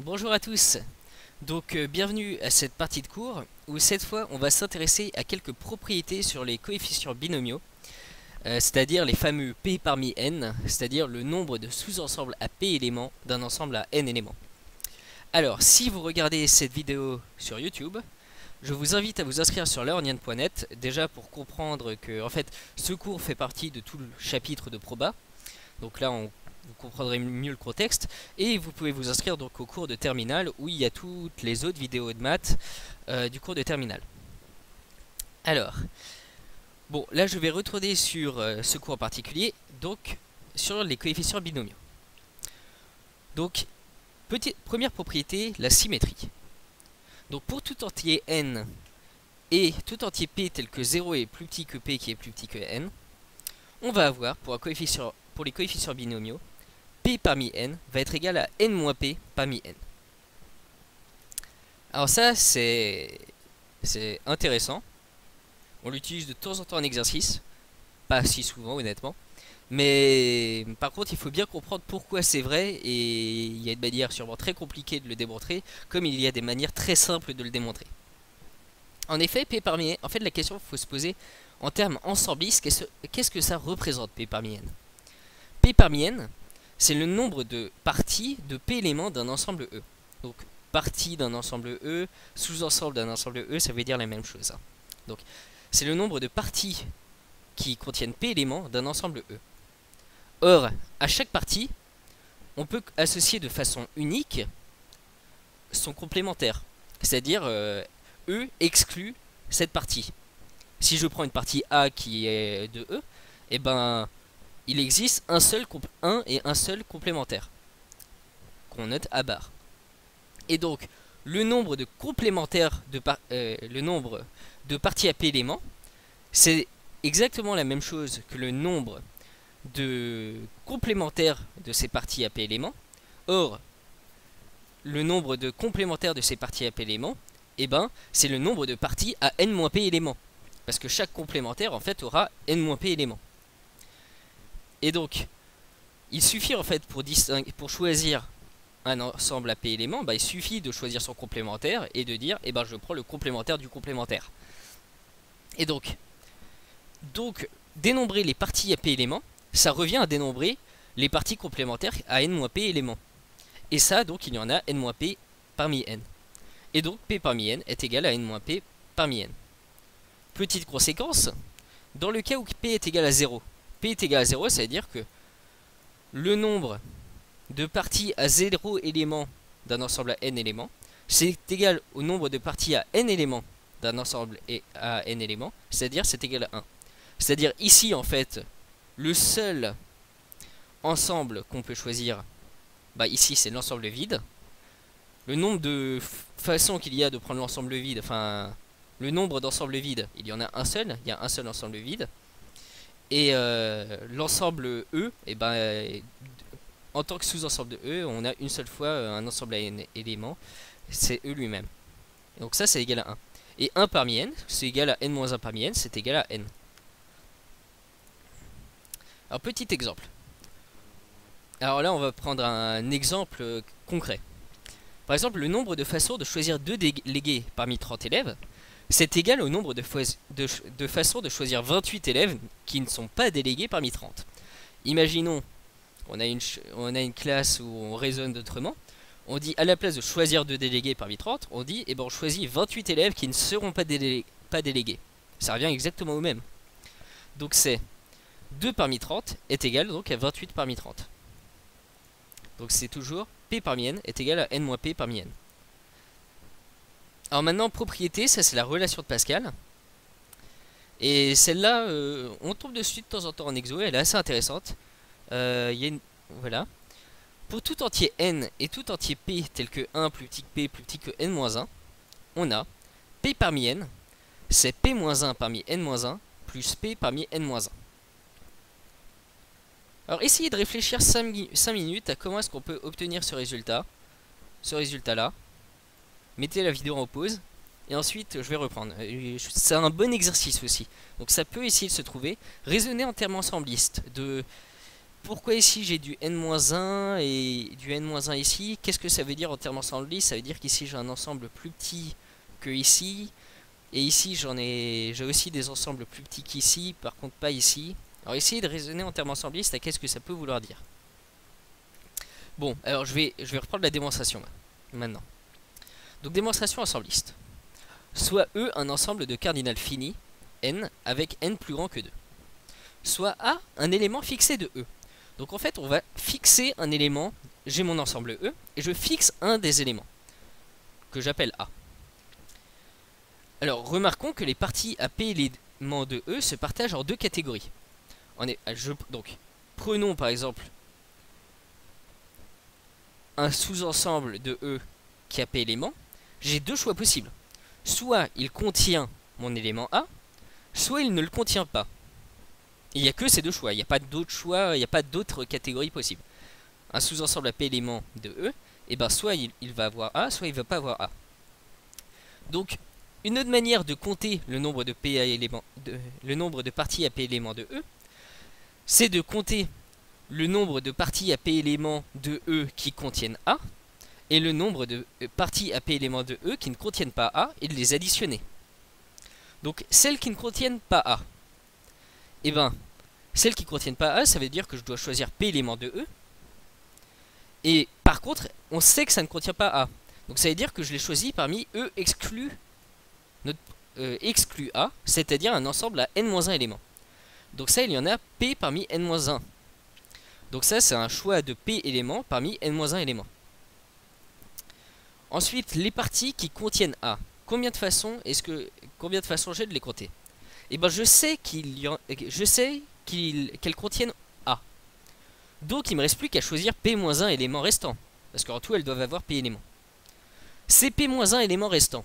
Bonjour à tous. Bienvenue à cette partie de cours où cette fois on va s'intéresser à quelques propriétés sur les coefficients binomiaux, c'est-à-dire les fameux P parmi n, c'est-à-dire le nombre de sous-ensembles à P éléments d'un ensemble à n éléments. Alors, si vous regardez cette vidéo sur YouTube, je vous invite à vous inscrire sur learnian.net, déjà pour comprendre que en fait ce cours fait partie de tout le chapitre de Proba. Donc là, vous comprendrez mieux le contexte. Et vous pouvez vous inscrire donc au cours de terminale où il y a toutes les autres vidéos de maths du cours de terminale. Alors, bon, là je vais retourner sur ce cours en particulier, donc sur les coefficients binomiaux. Donc, première propriété, la symétrie. Donc pour tout entier n et tout entier p tel que 0 est plus petit que p qui est plus petit que n, on va avoir pour les coefficients binomiaux P parmi n va être égal à n moins P parmi n. Alors ça, c'est intéressant. On l'utilise de temps en temps en exercice. Pas si souvent, honnêtement. Mais par contre, il faut bien comprendre pourquoi c'est vrai. Et il y a une manière sûrement très compliquée de le démontrer, comme il y a des manières très simples de le démontrer. En effet, P parmi n, en fait, la question qu'il faut se poser en termes ensemblistes, qu'est-ce que ça représente P parmi n? P parmi n, c'est le nombre de parties de P éléments d'un ensemble E. Donc, partie d'un ensemble E, sous-ensemble d'un ensemble E, ça veut dire la même chose. Donc, c'est le nombre de parties qui contiennent P éléments d'un ensemble E. Or, à chaque partie, on peut associer de façon unique son complémentaire. C'est-à-dire, E exclut cette partie. Si je prends une partie A qui est de E, et ben il existe un et un seul complémentaire qu'on note à barre. Et donc le nombre de complémentaires le nombre de parties à P éléments, c'est exactement la même chose que le nombre de complémentaires de ces parties à P éléments. Or le nombre de complémentaires de ces parties à P éléments, eh ben, c'est le nombre de parties à n-p éléments. Parce que chaque complémentaire en fait aura n-p éléments. Et donc, il suffit en fait pour choisir un ensemble à P éléments, il suffit de choisir son complémentaire et de dire, je prends le complémentaire du complémentaire. Et donc, dénombrer les parties à P éléments, ça revient à dénombrer les parties complémentaires à n-p éléments. Et ça, donc, il y en a n-p parmi n. Et donc, P parmi n est égal à n-p parmi n. Petite conséquence, dans le cas où P est égal à 0, P est égal à 0, ça veut dire que le nombre de parties à 0 éléments d'un ensemble à n éléments, c'est égal au nombre de parties à n éléments d'un ensemble à n éléments, c'est-à-dire c'est égal à 1. C'est-à-dire ici, en fait, le seul ensemble qu'on peut choisir, ici c'est l'ensemble vide. Le nombre de façons qu'il y a de prendre l'ensemble vide, enfin, le nombre d'ensembles vides, il y en a un seul, il y a un seul ensemble vide. Et l'ensemble E, en tant que sous-ensemble de E, on a une seule fois un ensemble à n éléments, c'est E lui-même. Donc ça, c'est égal à 1. Et 1 parmi n, c'est égal à n-1 parmi n, c'est égal à n. Alors, petit exemple. Alors là, on va prendre un exemple concret. Par exemple, le nombre de façons de choisir 2 délégués parmi 30 élèves, c'est égal au nombre de façons de choisir 28 élèves qui ne sont pas délégués parmi 30. Imaginons, on a une classe où on raisonne autrement. On dit, à la place de choisir 2 délégués parmi 30, on dit, on choisit 28 élèves qui ne seront pas délégués. Ça revient exactement au même. Donc c'est 2 parmi 30 est égal donc à 28 parmi 30. Donc c'est toujours P parmi n est égal à n-p parmi n. Alors maintenant, propriété, ça c'est la relation de Pascal. Et celle-là, on tombe dessus de temps en temps en exo, elle est assez intéressante. Voilà. Pour tout entier n et tout entier p tel que 1 plus petit que p plus petit que n-1, on a p parmi n, c'est p-1 parmi n-1 plus p parmi n-1. Alors essayez de réfléchir 5 minutes à comment est-ce qu'on peut obtenir ce résultat-là. Mettez la vidéo en pause et ensuite je vais reprendre. C'est un bon exercice aussi. Donc ça peut essayer de se trouver. Raisonnez en termes ensemblistes. pourquoi ici j'ai du n-1 et du n-1 ici? Qu'est-ce que ça veut dire en termes ensemble lisse? Ça veut dire qu'ici j'ai un ensemble plus petit que ici. Et ici j'ai aussi des ensembles plus petits qu'ici, par contre pas ici. Alors essayez de raisonner en termes ensemblistes à qu'est-ce que ça peut vouloir dire. Bon, alors je vais reprendre la démonstration là, maintenant. Donc démonstration ensembliste. Soit E un ensemble de cardinal fini, n, avec n plus grand que 2. Soit A un élément fixé de E. Donc en fait on va fixer un élément, j'ai mon ensemble E, et je fixe un des éléments, que j'appelle A. Alors remarquons que les parties à P éléments de E se partagent en deux catégories. Donc prenons par exemple un sous-ensemble de E qui a P éléments. J'ai deux choix possibles. Soit il contient mon élément A, soit il ne le contient pas. Il n'y a que ces deux choix, il n'y a pas d'autres choix, il n'y a pas d'autres catégories possibles. Un sous-ensemble à P éléments de E, et ben soit il va avoir A, soit il ne va pas avoir A. Donc une autre manière de compter le nombre de parties à P éléments de E, c'est de compter le nombre de parties à P éléments de E qui contiennent A, et le nombre de parties à P éléments de E qui ne contiennent pas A, et de les additionner. Donc celles qui ne contiennent pas A, et ben celles qui ne contiennent pas A, ça veut dire que je dois choisir P éléments de E, et par contre on sait que ça ne contient pas A, donc ça veut dire que je l'ai choisi parmi E exclu A, c'est-à-dire un ensemble à n-1 éléments. Donc ça il y en a P parmi n-1. Donc ça c'est un choix de P éléments parmi n-1 éléments. Ensuite les parties qui contiennent A. Combien de façons j'ai de les compter? Et ben je sais qu'elles contiennent A. Donc il me reste plus qu'à choisir P-1 éléments restants. Parce qu'en tout elles doivent avoir P éléments. Ces P-1 éléments restants,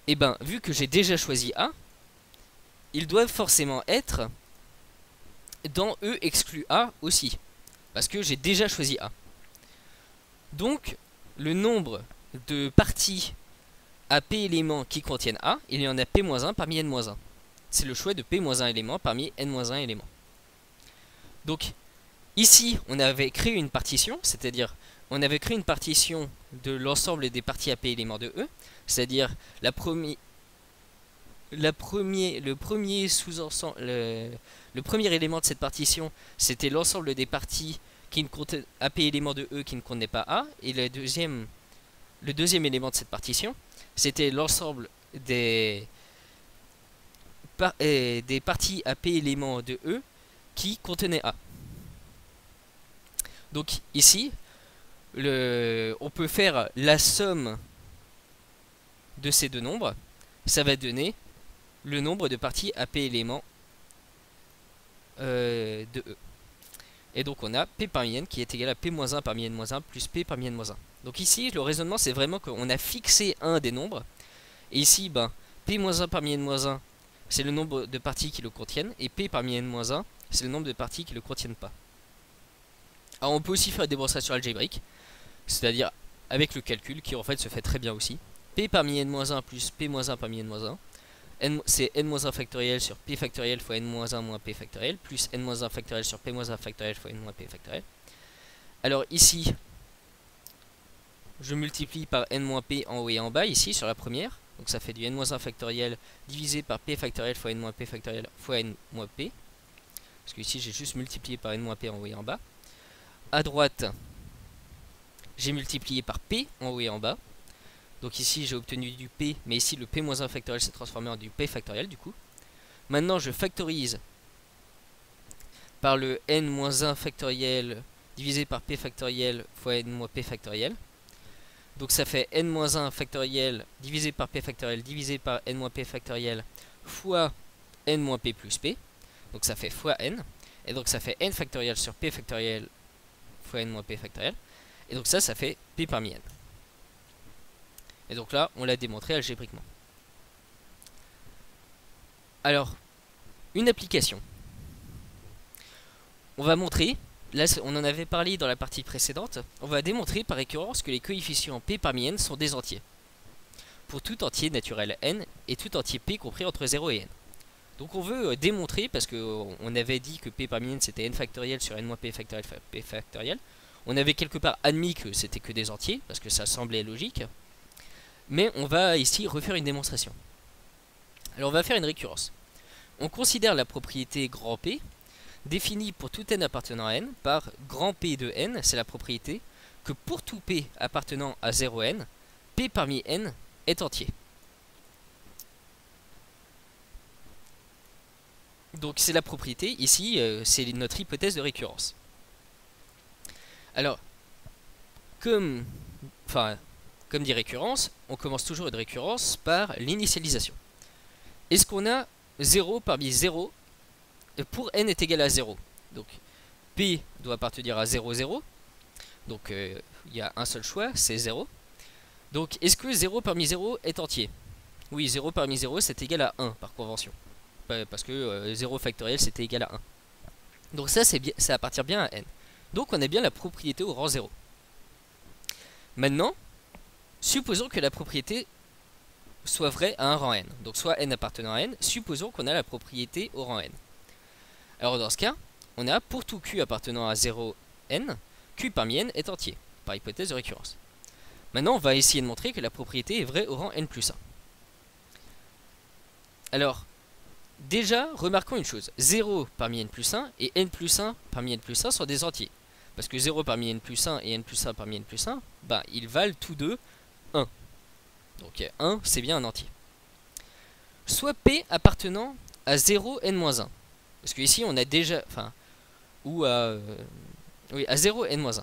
et ben vu que j'ai déjà choisi A, ils doivent forcément être dans E exclu A aussi. Parce que j'ai déjà choisi A. Donc le nombre de parties à P éléments qui contiennent A, il y en a P-1 parmi N-1. C'est le choix de P-1 éléments parmi N-1 éléments. Donc ici on avait créé une partition, c'est-à-dire on avait créé une partition de l'ensemble des parties à P éléments de E, c'est-à-dire le premier élément de cette partition, c'était l'ensemble des parties qui ne contenaient à P éléments de E qui ne contenaient pas A, et le deuxième élément de cette partition, c'était l'ensemble des parties à P éléments de E qui contenaient A. Donc ici, on peut faire la somme de ces deux nombres, ça va donner le nombre de parties à P éléments de E. Et donc on a P parmi n qui est égal à P-1 parmi n-1 plus P parmi n-1. Donc ici le raisonnement c'est vraiment qu'on a fixé un des nombres. Et ici ben, P-1 parmi n-1 c'est le nombre de parties qui le contiennent. Et P parmi n-1 c'est le nombre de parties qui le contiennent pas. Alors on peut aussi faire une démonstration algébrique, c'est-à-dire avec le calcul qui en fait se fait très bien aussi. P parmi n-1 plus P-1 parmi n-1, c'est n-1 factoriel sur P factoriel fois n-1 moins P factoriel, plus n-1 factoriel sur P-1 factoriel fois n moins P factoriel. Alors ici, je multiplie par n moins P en haut et en bas, ici sur la première. Donc ça fait du n-1 factoriel divisé par P factoriel fois n moins P factoriel fois n moins P. Parce que ici j'ai juste multiplié par n moins P en haut et en bas. À droite, j'ai multiplié par P en haut et en bas. Donc ici j'ai obtenu du P, mais ici le P-1 factoriel s'est transformé en du P factoriel du coup. Maintenant je factorise par le n-1 factoriel divisé par P factoriel fois n moins P factoriel. Donc ça fait n-1 factoriel divisé par P factoriel divisé par n moins P factoriel fois n moins P plus P. Donc ça fait fois n. Et donc ça fait n factoriel sur P factoriel fois n moins P factoriel. Et donc ça fait P parmi n. Et donc là, on l'a démontré algébriquement. Alors, une application. On va montrer, là on en avait parlé dans la partie précédente, on va démontrer par récurrence que les coefficients P parmi n sont des entiers. Pour tout entier naturel n et tout entier P compris entre 0 et n. Donc on veut démontrer, parce qu'on avait dit que p parmi n c'était n factoriel sur n moins p factoriel p factoriel. On avait quelque part admis que c'était que des entiers, parce que ça semblait logique. Mais on va ici refaire une démonstration. Alors on va faire une récurrence. On considère la propriété grand P, définie pour tout n appartenant à n, par grand P de n, c'est la propriété, que pour tout P appartenant à 0n, P parmi n est entier. Donc c'est la propriété, ici c'est notre hypothèse de récurrence. Alors, comme dit récurrence, on commence toujours une récurrence par l'initialisation. Est-ce qu'on a 0 parmi 0 pour n est égal à 0? Donc P doit appartenir à 0, 0. Donc il y a un seul choix, c'est 0. Donc est-ce que 0 parmi 0 est entier? Oui, 0 parmi 0 c'est égal à 1 par convention. Parce que 0 factoriel c'était égal à 1. Donc ça, ça appartient bien à n. Donc on a bien la propriété au rang 0. Maintenant, supposons que la propriété soit vraie à un rang n. Donc soit n appartenant à n, supposons qu'on a la propriété au rang n. Alors dans ce cas, on a pour tout q appartenant à 0 n, q parmi n est entier, par hypothèse de récurrence. Maintenant, on va essayer de montrer que la propriété est vraie au rang n plus 1. Alors, déjà, remarquons une chose. 0 parmi n plus 1 et n plus 1 parmi n plus 1 sont des entiers. Parce que 0 parmi n plus 1 et n plus 1 parmi n plus 1, ben, ils valent tous deux 1. Donc 1, c'est bien un entier. Soit P appartenant à 0 n-1. Parce que ici, on a déjà... ou à... oui, à 0 n-1.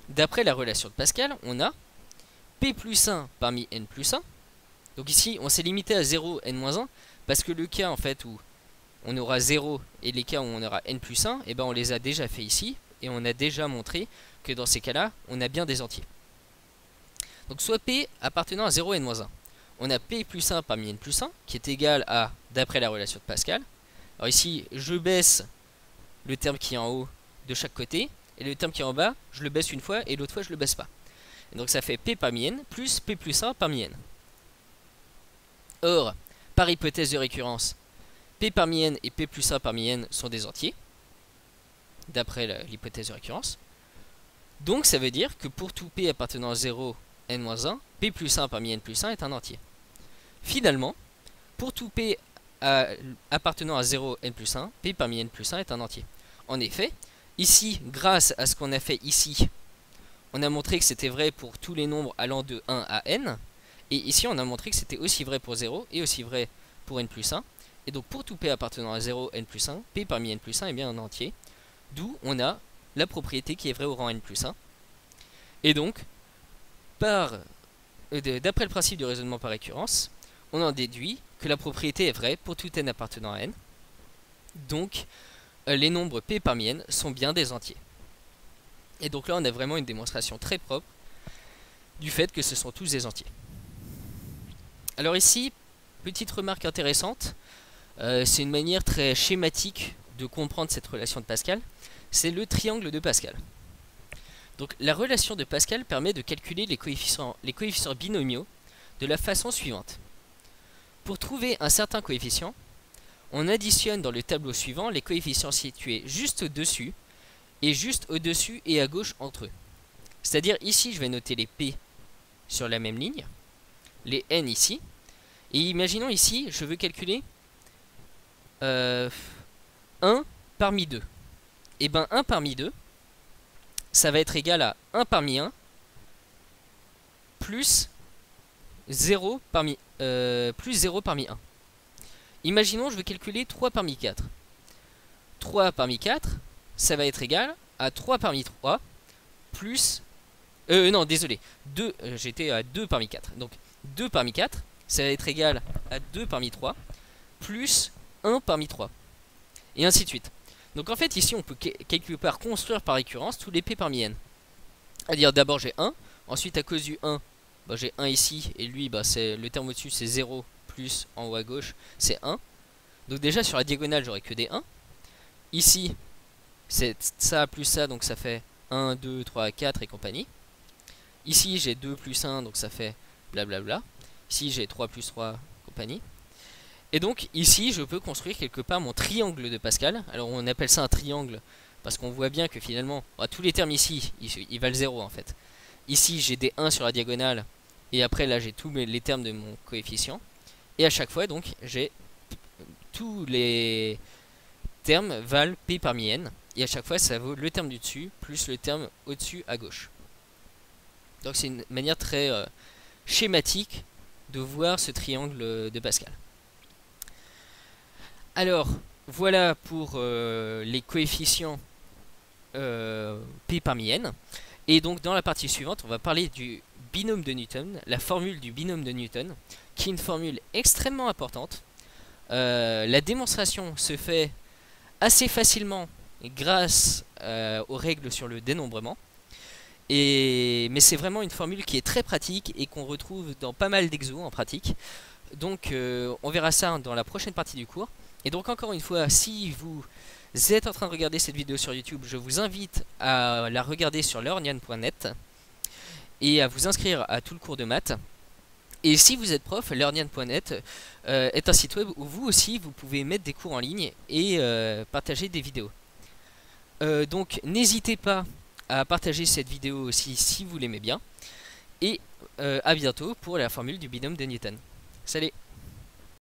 D'après la relation de Pascal, on a P plus 1 parmi n plus 1. Donc ici, on s'est limité à 0 n-1. Parce que le cas en fait où on aura 0 et les cas où on aura n plus 1, et ben on les a déjà fait ici. Et on a déjà montré que dans ces cas-là, on a bien des entiers. Donc soit P appartenant à 0 n-1. On a P plus 1 parmi n plus 1, qui est égal à, d'après la relation de Pascal. Alors ici, je baisse le terme qui est en haut de chaque côté. Et le terme qui est en bas, je le baisse une fois et l'autre fois, je le baisse pas. Et donc ça fait P parmi n plus P plus 1 parmi n. Or, par hypothèse de récurrence, P parmi n et P plus 1 parmi n sont des entiers, d'après l'hypothèse de récurrence. Donc ça veut dire que pour tout P appartenant à 0, n-1, P plus 1 parmi n plus 1 est un entier. Finalement, pour tout P appartenant à 0, n plus 1, P parmi n plus 1 est un entier. En effet, ici, grâce à ce qu'on a fait ici, on a montré que c'était vrai pour tous les nombres allant de 1 à n. Et ici, on a montré que c'était aussi vrai pour 0 et aussi vrai pour n plus 1. Et donc, pour tout P appartenant à 0, n plus 1, P parmi n plus 1 est bien un entier. D'où on a la propriété qui est vraie au rang n plus 1. Et donc, d'après le principe du raisonnement par récurrence, on en déduit que la propriété est vraie pour tout n appartenant à n. Donc, les nombres P parmi n sont bien des entiers. Et donc là, on a vraiment une démonstration très propre du fait que ce sont tous des entiers. Alors ici, petite remarque intéressante, c'est une manière très schématique de comprendre cette relation de Pascal, c'est le triangle de Pascal. Donc la relation de Pascal permet de calculer les coefficients binomiaux de la façon suivante. Pour trouver un certain coefficient, on additionne dans le tableau suivant les coefficients situés juste au-dessus et juste au-dessus et à gauche entre eux. C'est-à-dire ici, je vais noter les P sur la même ligne, les n ici, et imaginons ici, je veux calculer 1 parmi 2. Et bien 1 parmi 2, ça va être égal à 1 parmi 1 plus 0 parmi 1. Imaginons, je veux calculer 3 parmi 4. 3 parmi 4, ça va être égal à 3 parmi 3 plus... non, désolé. J'étais à 2 parmi 4. Donc 2 parmi 4, ça va être égal à 2 parmi 3 plus 1 parmi 3. Et ainsi de suite. Donc en fait, ici, on peut quelque part construire par récurrence tous les P parmi n. C'est-à-dire, d'abord, j'ai 1. Ensuite, à cause du 1, bah, j'ai 1 ici. Et lui, bah, le terme au-dessus, c'est 0 plus en haut à gauche, c'est 1. Donc déjà, sur la diagonale, j'aurai que des 1. Ici, c'est ça plus ça, donc ça fait 1, 2, 3, 4 et compagnie. Ici, j'ai 2 plus 1, donc ça fait blablabla. Ici, j'ai 3 plus 3, compagnie. Et donc ici je peux construire quelque part mon triangle de Pascal. Alors on appelle ça un triangle parce qu'on voit bien que finalement tous les termes ici ils valent 0 en fait. Ici j'ai des 1 sur la diagonale et après là j'ai tous les termes de mon coefficient. Et à chaque fois donc j'ai tous les termes valent p parmi n. Et à chaque fois ça vaut le terme du dessus plus le terme au-dessus à gauche. Donc c'est une manière très schématique de voir ce triangle de Pascal. Alors, voilà pour les coefficients P parmi n. Et donc dans la partie suivante, on va parler du binôme de Newton, la formule du binôme de Newton, qui est une formule extrêmement importante. La démonstration se fait assez facilement grâce aux règles sur le dénombrement. Mais c'est vraiment une formule qui est très pratique et qu'on retrouve dans pas mal d'exos en pratique. Donc on verra ça dans la prochaine partie du cours. Et donc encore une fois, si vous êtes en train de regarder cette vidéo sur YouTube, je vous invite à la regarder sur learnian.net et à vous inscrire à tout le cours de maths. Et si vous êtes prof, learnian.net est un site web où vous aussi vous pouvez mettre des cours en ligne et partager des vidéos. Donc n'hésitez pas à partager cette vidéo aussi si vous l'aimez bien. Et à bientôt pour la formule du binôme de Newton. Salut!